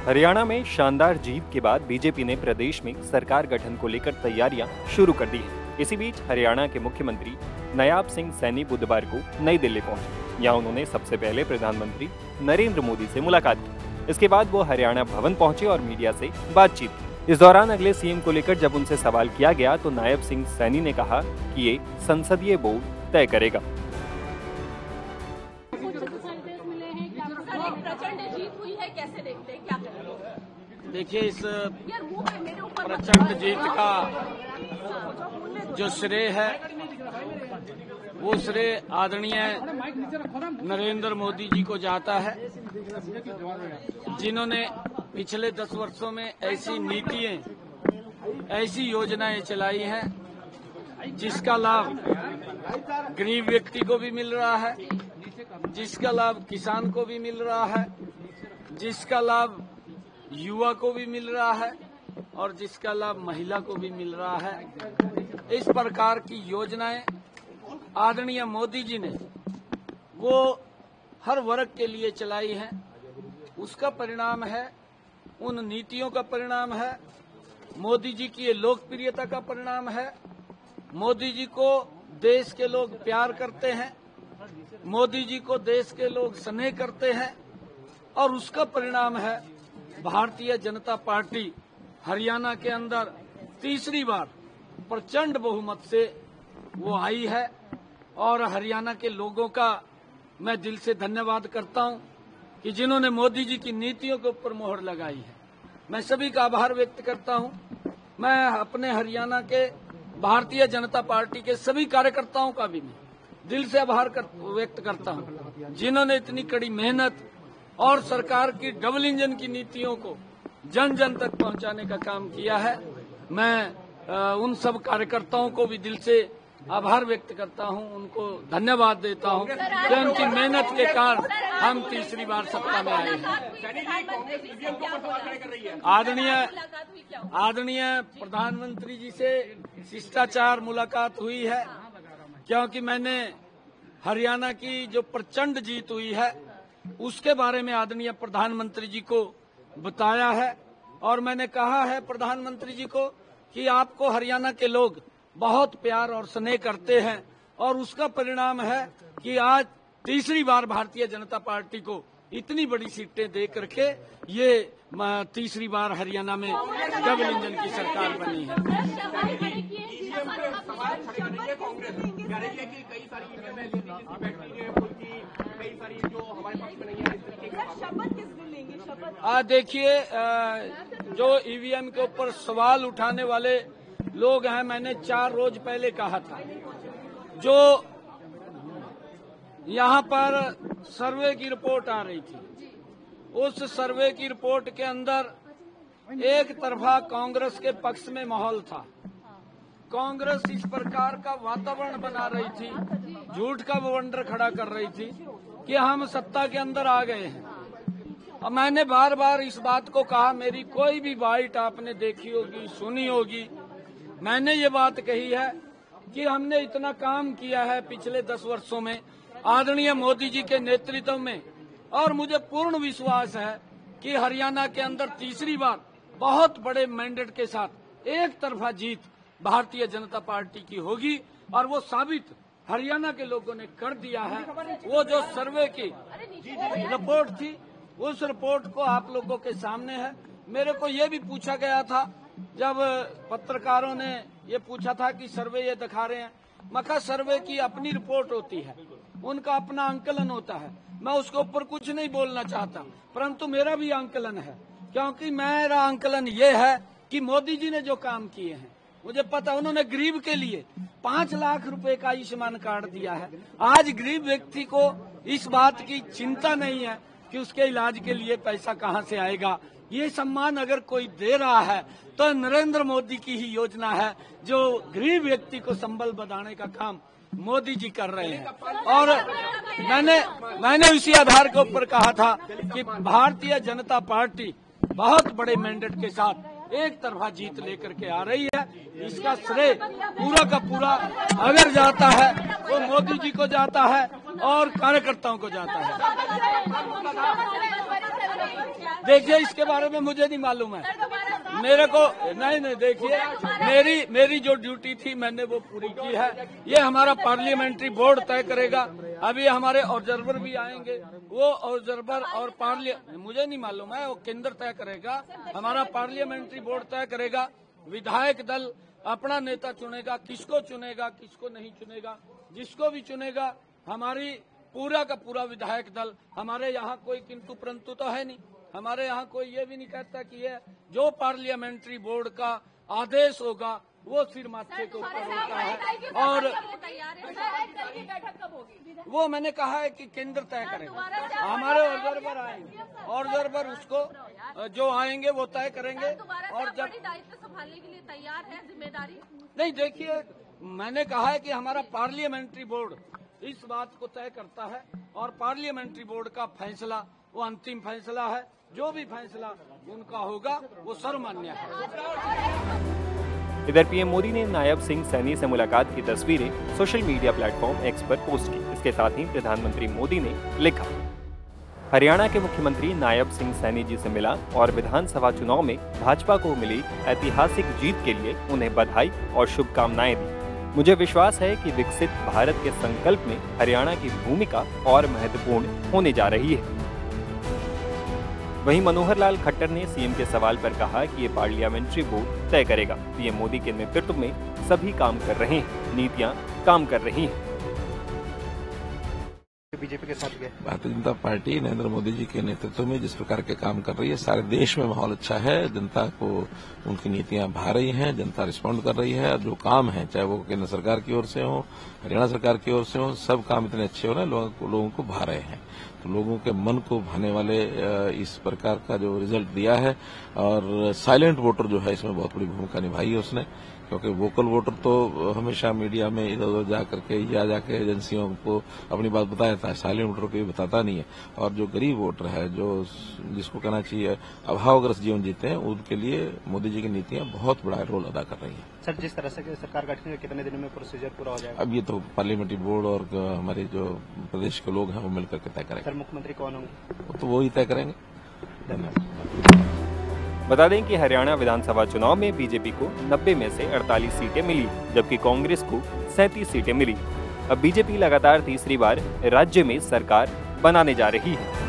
हरियाणा में शानदार जीत के बाद बीजेपी ने प्रदेश में सरकार गठन को लेकर तैयारियां शुरू कर दी हैं। इसी बीच हरियाणा के मुख्यमंत्री नायब सिंह सैनी बुधवार को नई दिल्ली पहुंचे। यहां उन्होंने सबसे पहले प्रधानमंत्री नरेंद्र मोदी से मुलाकात की। इसके बाद वो हरियाणा भवन पहुंचे और मीडिया से बातचीत की। इस दौरान अगले सीएम को लेकर जब उनसे सवाल किया गया तो नायब सिंह सैनी ने कहा कि ये संसदीय बोर्ड तय करेगा। देखिए, इस प्रचंड जीत का जो श्रेय है वो श्रेय आदरणीय नरेंद्र मोदी जी को जाता है, जिन्होंने पिछले 10 वर्षों में ऐसी नीतियां, ऐसी योजनाएं चलाई हैं जिसका लाभ गरीब व्यक्ति को भी मिल रहा है, जिसका लाभ किसान को भी मिल रहा है, जिसका लाभ युवा को भी मिल रहा है और जिसका लाभ महिला को भी मिल रहा है। इस प्रकार की योजनाएं आदरणीय मोदी जी ने वो हर वर्ग के लिए चलाई हैं। उसका परिणाम है, उन नीतियों का परिणाम है, मोदी जी की ये लोकप्रियता का परिणाम है। मोदी जी को देश के लोग प्यार करते हैं, मोदी जी को देश के लोग स्नेह करते हैं और उसका परिणाम है भारतीय जनता पार्टी हरियाणा के अंदर तीसरी बार प्रचंड बहुमत से वो आई है। और हरियाणा के लोगों का मैं दिल से धन्यवाद करता हूं कि जिन्होंने मोदी जी की नीतियों के ऊपर मोहर लगाई है। मैं सभी का आभार व्यक्त करता हूं। मैं अपने हरियाणा के भारतीय जनता पार्टी के सभी कार्यकर्ताओं का भी मैं दिल से आभार व्यक्त करता हूं, जिन्होंने इतनी कड़ी मेहनत और सरकार की डबल इंजन की नीतियों को जन जन तक पहुंचाने का काम किया है। मैं उन सब कार्यकर्ताओं को भी दिल से आभार व्यक्त करता हूं, उनको धन्यवाद देता हूं कि उनकी मेहनत के कारण हम तीसरी बार सत्ता में आए हैं। आदरणीय प्रधानमंत्री जी से शिष्टाचार मुलाकात हुई है, क्योंकि मैंने हरियाणा की जो प्रचंड जीत हुई है उसके बारे में आदरणीय प्रधानमंत्री जी को बताया है और मैंने कहा है प्रधानमंत्री जी को कि आपको हरियाणा के लोग बहुत प्यार और स्नेह करते हैं और उसका परिणाम है कि आज तीसरी बार भारतीय जनता पार्टी को इतनी बड़ी सीटें दे करके ये तीसरी बार हरियाणा में डबल इंजन की सरकार बनी है। देखिए, जो ईवीएम के ऊपर सवाल उठाने वाले लोग हैं, मैंने 4 रोज पहले कहा था, जो यहाँ पर सर्वे की रिपोर्ट आ रही थी, उस सर्वे की रिपोर्ट के अंदर एक तरफा कांग्रेस के पक्ष में माहौल था। कांग्रेस इस प्रकार का वातावरण बना रही थी, झूठ का बवंडर खड़ा कर रही थी कि हम सत्ता के अंदर आ गए हैं। और मैंने बार बार इस बात को कहा, मेरी कोई भी बाइट आपने देखी होगी, सुनी होगी, मैंने ये बात कही है कि हमने इतना काम किया है पिछले 10 वर्षों में आदरणीय मोदी जी के नेतृत्व में, और मुझे पूर्ण विश्वास है कि हरियाणा के अंदर तीसरी बार बहुत बड़े मैंडेट के साथ एक तरफा जीत भारतीय जनता पार्टी की होगी। और वो साबित हरियाणा के लोगों ने कर दिया है। वो जो सर्वे की रिपोर्ट थी, उस रिपोर्ट को आप लोगों के सामने है। मेरे को ये भी पूछा गया था, जब पत्रकारों ने ये पूछा था कि सर्वे ये दिखा रहे हैं, मगर सर्वे की अपनी रिपोर्ट होती है, उनका अपना आंकलन होता है। मैं उसके ऊपर कुछ नहीं बोलना चाहता, परंतु मेरा भी आंकलन है, क्योंकि मेरा आंकलन ये है कि मोदी जी ने जो काम किए हैं, मुझे पता, उन्होंने गरीब के लिए 5 लाख रुपए का आयुष्मान कार्ड दिया है। आज गरीब व्यक्ति को इस बात की चिंता नहीं है कि उसके इलाज के लिए पैसा कहां से आएगा। ये सम्मान अगर कोई दे रहा है तो नरेंद्र मोदी की ही योजना है, जो गरीब व्यक्ति को संबल बढ़ाने का काम मोदी जी कर रहे हैं। और मैंने उसी आधार के ऊपर कहा था कि भारतीय जनता पार्टी बहुत बड़े मैंडेट के साथ एक तरफा जीत लेकर के आ रही है। इसका श्रेय पूरा का पूरा अगर जाता है वो मोदी जी को जाता है और कार्यकर्ताओं को जाता है। देखिए इसके बारे में मुझे नहीं मालूम है, मेरे को नहीं देखिए मेरी जो ड्यूटी थी मैंने वो पूरी की है। ये हमारा पार्लियामेंट्री बोर्ड तय करेगा। अभी हमारे ऑब्जर्वर भी आएंगे, वो ऑब्जर्वर और मुझे नहीं मालूम है, वो केंद्र तय करेगा, हमारा पार्लियामेंट्री बोर्ड तय करेगा। विधायक दल अपना नेता चुनेगा, किसको चुनेगा किसको नहीं चुनेगा, जिसको भी चुनेगा हमारी पूरा का पूरा विधायक दल। हमारे यहाँ कोई किंतु परंतु तो है नहीं, हमारे यहाँ कोई ये भी नहीं कहता कि ये जो पार्लियामेंट्री बोर्ड का आदेश होगा वो सिर माथे के ऊपर होता है। और वो मैंने कहा है कि केंद्र तय करेगा, हमारे ऑब्जर्वर आएंगे, ऑब्जर्वर उसको जो आएंगे वो तय करेंगे। और जब दायित्व संभालने के लिए तैयार है, जिम्मेदारी नहीं, देखिए मैंने कहा है कि हमारा पार्लियामेंट्री बोर्ड इस बात को तय करता है और पार्लियामेंट्री बोर्ड का फैसला वो अंतिम फैसला है। जो भी फैसला उनका होगा वो सर्वमान्य है। इधर पीएम मोदी ने नायब सिंह सैनी से मुलाकात की तस्वीरें सोशल मीडिया प्लेटफॉर्म एक्स पर पोस्ट की। इसके साथ ही प्रधानमंत्री मोदी ने लिखा, हरियाणा के मुख्यमंत्री नायब सिंह सैनी जी से मिला और विधानसभा चुनाव में भाजपा को मिली ऐतिहासिक जीत के लिए उन्हें बधाई और शुभकामनाएं दी। मुझे विश्वास है कि विकसित भारत के संकल्प में हरियाणा की भूमिका और महत्वपूर्ण होने जा रही है। वहीं मनोहर लाल खट्टर ने सीएम के सवाल पर कहा कि ये पार्लियामेंट्री बोर्ड तय करेगा। पीएम मोदी के नेतृत्व में सभी काम कर रहे हैं, नीतियां काम कर रही हैं। बीजेपी के साथ गए भारतीय जनता पार्टी नरेंद्र मोदी जी के नेतृत्व में जिस प्रकार के काम कर रही है, सारे देश में माहौल अच्छा है, जनता को उनकी नीतियां भा रही हैं, जनता रिस्पॉन्ड कर रही है। और जो काम है, चाहे वो केंद्र सरकार की ओर से हो, हरियाणा सरकार की ओर से हो, सब काम इतने अच्छे हो रहे हैं, लोगों को भा रहे हैं। तो लोगों के मन को भाने वाले इस प्रकार का जो रिजल्ट दिया है, और साइलेंट वोटर जो है इसमें बहुत बड़ी भूमिका निभाई है उसने, क्योंकि वोकल वोटर तो हमेशा मीडिया में इधर उधर जा करके या जाके एजेंसियों को अपनी बात बताता है, साइलेंट वोटर को भी बताता नहीं है। और जो गरीब वोटर है, जो जिसको कहना चाहिए अभावग्रस्त जीवन जीते हैं, उनके लिए मोदी जी की नीतियां बहुत बड़ा रोल अदा कर रही हैं। सर, जिस तरह से सरकार गठन है, कितने दिनों में प्रोसीजर पूरा हो जाएगा? अब ये तो पार्लियामेंट्री बोर्ड और हमारे जो प्रदेश के लोग हैं वो मिलकर के तय करेंगे। सर, मुख्यमंत्री कौन होंगे? तो वो ही तय करेंगे। धन्यवाद। बता दें कि हरियाणा विधानसभा चुनाव में बीजेपी को 90 में से 48 सीटें मिली, जबकि कांग्रेस को 37 सीटें मिली। अब बीजेपी लगातार तीसरी बार राज्य में सरकार बनाने जा रही है।